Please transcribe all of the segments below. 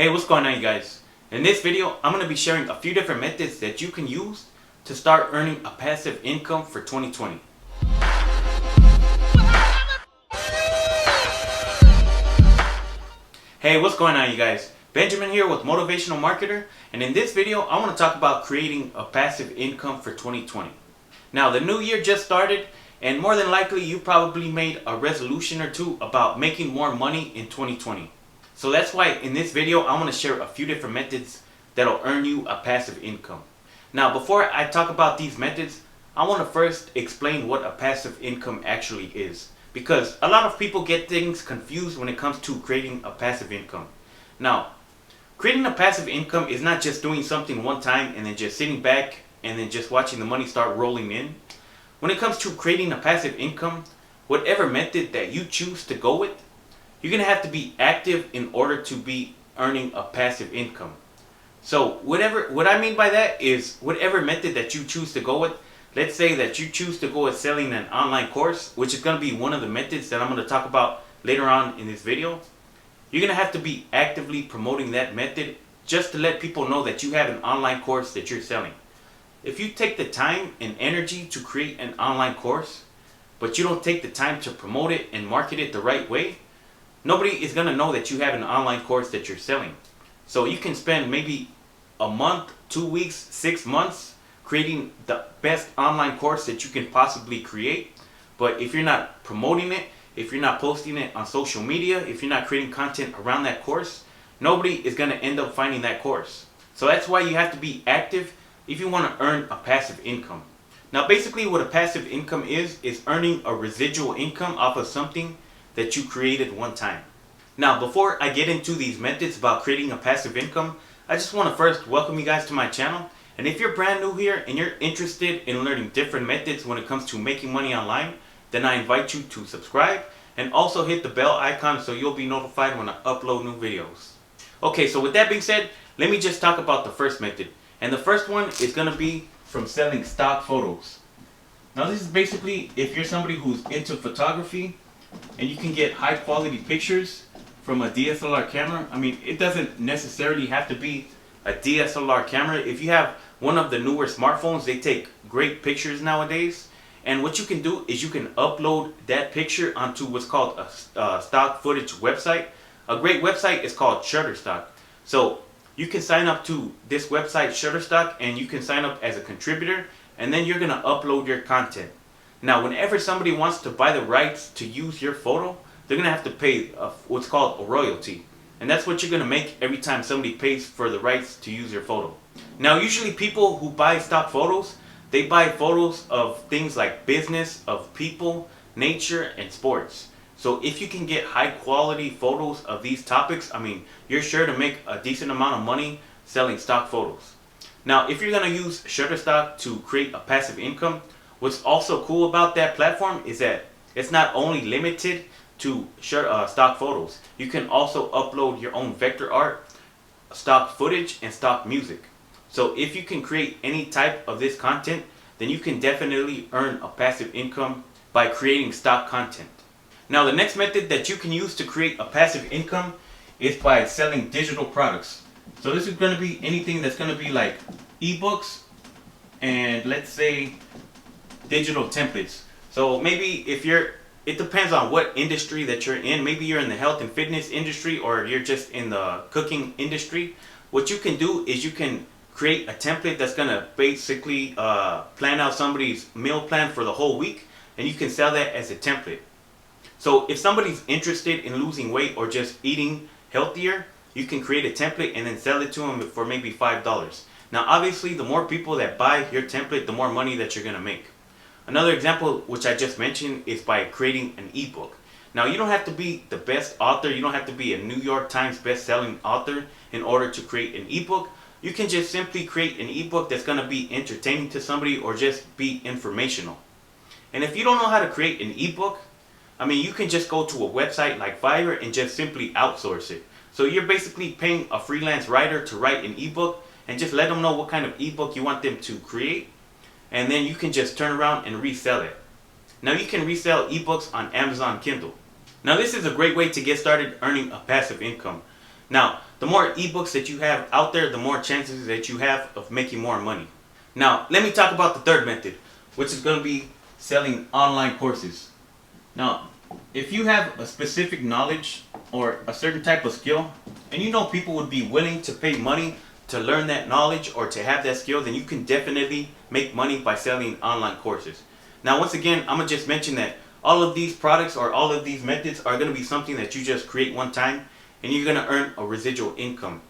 Hey, what's going on, you guys? In this video, I'm going to be sharing a few different methods that you can use to start earning a passive income for 2020. Hey, what's going on, you guys? Benjamin here with Motivational Marketer, and in this video, I want to talk about creating a passive income for 2020. Now, the new year just started, and more than likely, you probably made a resolution or two about making more money in 2020. So that's why in this video, I want to share a few different methods that'll earn you a passive income. Now, before I talk about these methods, I want to first explain what a passive income actually is, because a lot of people get things confused when it comes to creating a passive income. Now, creating a passive income is not just doing something one time and then just sitting back and then just watching the money start rolling in. When it comes to creating a passive income, whatever method that you choose to go with, you're going to have to be active in order to be earning a passive income. So what I mean by that is whatever method that you choose to go with, let's say that you choose to go with selling an online course, which is going to be one of the methods that I'm going to talk about later on in this video. You're going to have to be actively promoting that method just to let people know that you have an online course that you're selling. If you take the time and energy to create an online course, but you don't take the time to promote it and market it the right way, nobody is going to know that you have an online course that you're selling. So you can spend maybe a month, 2 weeks, 6 months creating the best online course that you can possibly create. But if you're not promoting it, if you're not posting it on social media, if you're not creating content around that course, nobody is going to end up finding that course. So that's why you have to be active if you want to earn a passive income. Now, basically what a passive income is earning a residual income off of something that you created one time. Now, before I get into these methods about creating a passive income, I just want to first welcome you guys to my channel. And if you're brand new here and you're interested in learning different methods when it comes to making money online, then I invite you to subscribe and also hit the bell icon so you'll be notified when I upload new videos. Okay, so with that being said, let me just talk about the first method. And the first one is going to be from selling stock photos. Now, this is basically if you're somebody who's into photography and you can get high quality pictures from a DSLR camera. I mean, it doesn't necessarily have to be a DSLR camera. If you have one of the newer smartphones, they take great pictures nowadays. And what you can do is you can upload that picture onto what's called a stock footage website. A great website is called Shutterstock. So you can sign up to this website, Shutterstock, and you can sign up as a contributor, and then you're going to upload your content. Now, whenever somebody wants to buy the rights to use your photo, they're going to have to pay what's called a royalty. And that's what you're going to make every time somebody pays for the rights to use your photo. Now, usually people who buy stock photos, they buy photos of things like business, of people, nature, and sports. So if you can get high quality photos of these topics, I mean, you're sure to make a decent amount of money selling stock photos. Now, if you're going to use Shutterstock to create a passive income, what's also cool about that platform is that it's not only limited to stock photos. You can also upload your own vector art, stock footage, and stock music. So if you can create any type of this content, then you can definitely earn a passive income by creating stock content. Now, the next method that you can use to create a passive income is by selling digital products. So this is going to be anything that's going to be like ebooks and, let's say, digital templates. So maybe it depends on what industry that you're in. Maybe you're in the health and fitness industry or you're just in the cooking industry. What you can do is you can create a template that's going to basically plan out somebody's meal plan for the whole week, and you can sell that as a template. So if somebody's interested in losing weight or just eating healthier, you can create a template and then sell it to them for maybe $5. Now, obviously, the more people that buy your template, the more money that you're going to make. Another example, which I just mentioned, is by creating an ebook. Now, you don't have to be the best author. You don't have to be a New York Times best-selling author in order to create an ebook. You can just simply create an ebook that's going to be entertaining to somebody or just be informational. And if you don't know how to create an ebook, I mean, you can just go to a website like Fiverr and just simply outsource it. So you're basically paying a freelance writer to write an ebook and just let them know what kind of ebook you want them to create. And then you can just turn around and resell it. Now, you can resell ebooks on Amazon Kindle. Now, this is a great way to get started earning a passive income. Now, the more ebooks that you have out there, the more chances that you have of making more money. Now, let me talk about the third method, which is going to be selling online courses. Now, if you have a specific knowledge or a certain type of skill, and you know people would be willing to pay money to learn that knowledge or to have that skill, then you can definitely make money by selling online courses. Now, once again, I'm going to just mention that all of these products or all of these methods are going to be something that you just create one time and you're going to earn a residual income.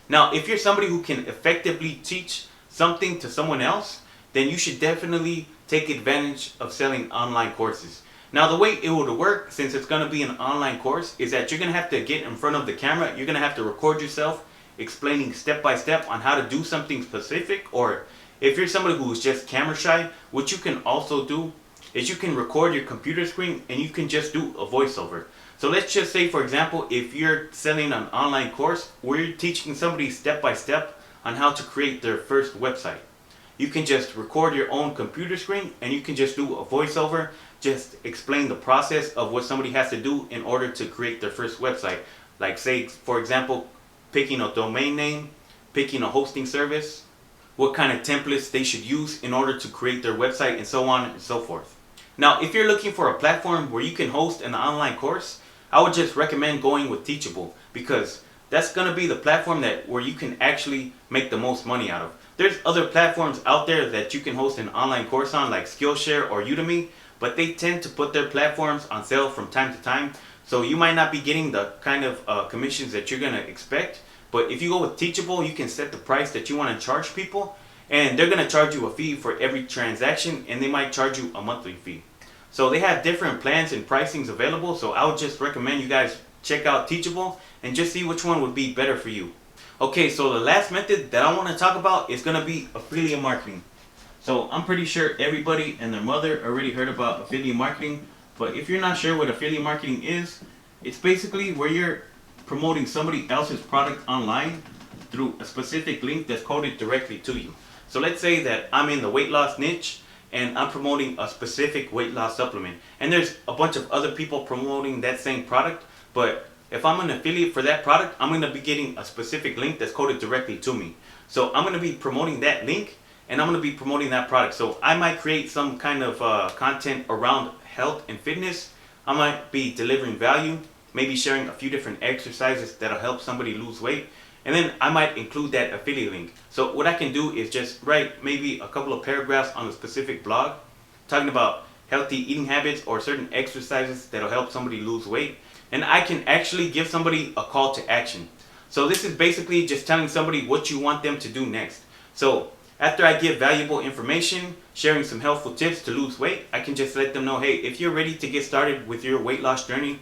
Now, if you're somebody who can effectively teach something to someone else, then you should definitely take advantage of selling online courses. Now, the way it would work, since it's going to be an online course, is that you're going to have to get in front of the camera. You're going to have to record yourself explaining step by step on how to do something specific. Or if you're somebody who is just camera shy, what you can also do is you can record your computer screen and you can just do a voiceover. So let's just say, for example, if you're selling an online course where you're teaching somebody step by step on how to create their first website, you can just record your own computer screen and you can just do a voiceover, just explain the process of what somebody has to do in order to create their first website. Like, say, for example, picking a domain name, picking a hosting service, what kind of templates they should use in order to create their website, and so on and so forth. Now, if you're looking for a platform where you can host an online course, I would just recommend going with Teachable, because that's going to be the platform where you can actually make the most money out of. There's other platforms out there that you can host an online course on, like Skillshare or Udemy, but they tend to put their platforms on sale from time to time. So you might not be getting the kind of commissions that you're going to expect. But if you go with Teachable, you can set the price that you want to charge people, and they're going to charge you a fee for every transaction, and they might charge you a monthly fee. So they have different plans and pricings available. So I would just recommend you guys check out Teachable and just see which one would be better for you. Okay, so the last method that I want to talk about is going to be affiliate marketing. So I'm pretty sure everybody and their mother already heard about affiliate marketing. But if you're not sure what affiliate marketing is, it's basically where you're promoting somebody else's product online through a specific link that's coded directly to you. So let's say that I'm in the weight loss niche and I'm promoting a specific weight loss supplement, and there's a bunch of other people promoting that same product, but if I'm an affiliate for that product, I'm going to be getting a specific link that's coded directly to me. So I'm going to be promoting that link and I'm going to be promoting that product. So I might create some kind of content around health and fitness. I might be delivering value, maybe sharing a few different exercises that'll help somebody lose weight. And then I might include that affiliate link. So what I can do is just write maybe a couple of paragraphs on a specific blog talking about healthy eating habits or certain exercises that'll help somebody lose weight. And I can actually give somebody a call to action. So this is basically just telling somebody what you want them to do next. So after I give valuable information, sharing some helpful tips to lose weight, I can just let them know, hey, if you're ready to get started with your weight loss journey,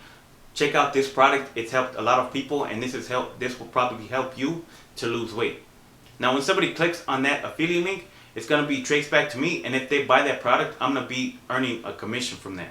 check out this product. It's helped a lot of people, and this will probably help you to lose weight. Now, when somebody clicks on that affiliate link, it's going to be traced back to me, and if they buy that product, I'm going to be earning a commission from that.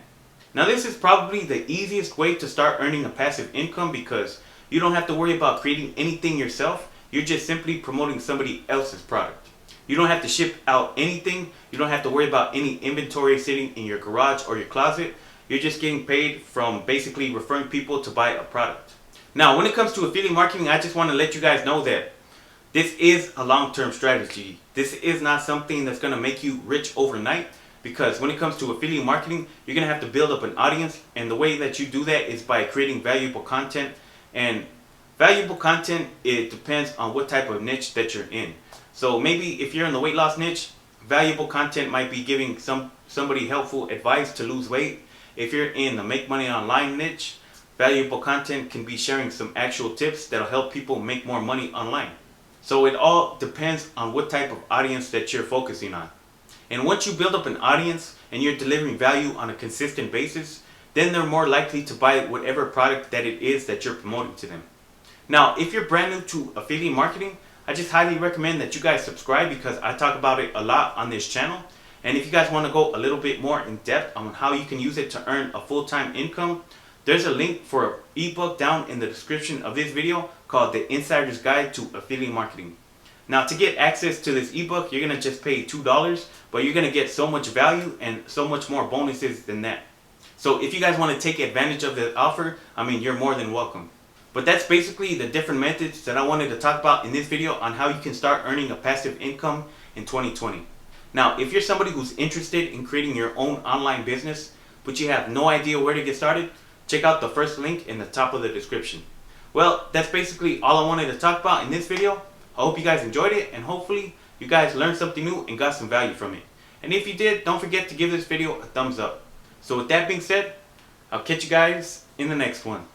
Now, this is probably the easiest way to start earning a passive income, because you don't have to worry about creating anything yourself. You're just simply promoting somebody else's product. You don't have to ship out anything. You don't have to worry about any inventory sitting in your garage or your closet. You're just getting paid from basically referring people to buy a product. Now, when it comes to affiliate marketing, I just want to let you guys know that this is a long-term strategy. This is not something that's going to make you rich overnight, because when it comes to affiliate marketing, you're going to have to build up an audience, and the way that you do that is by creating valuable content. And valuable content, it depends on what type of niche that you're in. So maybe if you're in the weight loss niche, valuable content might be giving somebody helpful advice to lose weight. If you're in the make money online niche, valuable content can be sharing some actual tips that'll help people make more money online. So it all depends on what type of audience that you're focusing on. And once you build up an audience and you're delivering value on a consistent basis, then they're more likely to buy whatever product that it is that you're promoting to them. Now, if you're brand new to affiliate marketing, I just highly recommend that you guys subscribe, because I talk about it a lot on this channel. And if you guys want to go a little bit more in depth on how you can use it to earn a full-time income, there's a link for an ebook down in the description of this video called The Insider's Guide to Affiliate Marketing. Now, to get access to this ebook, you're going to just pay $2, but you're going to get so much value and so much more bonuses than that. So if you guys want to take advantage of the offer, I mean, you're more than welcome. But that's basically the different methods that I wanted to talk about in this video on how you can start earning a passive income in 2020. Now, if you're somebody who's interested in creating your own online business, but you have no idea where to get started, check out the first link in the top of the description. Well, that's basically all I wanted to talk about in this video. I hope you guys enjoyed it, and hopefully you guys learned something new and got some value from it. And if you did, don't forget to give this video a thumbs up. So with that being said, I'll catch you guys in the next one.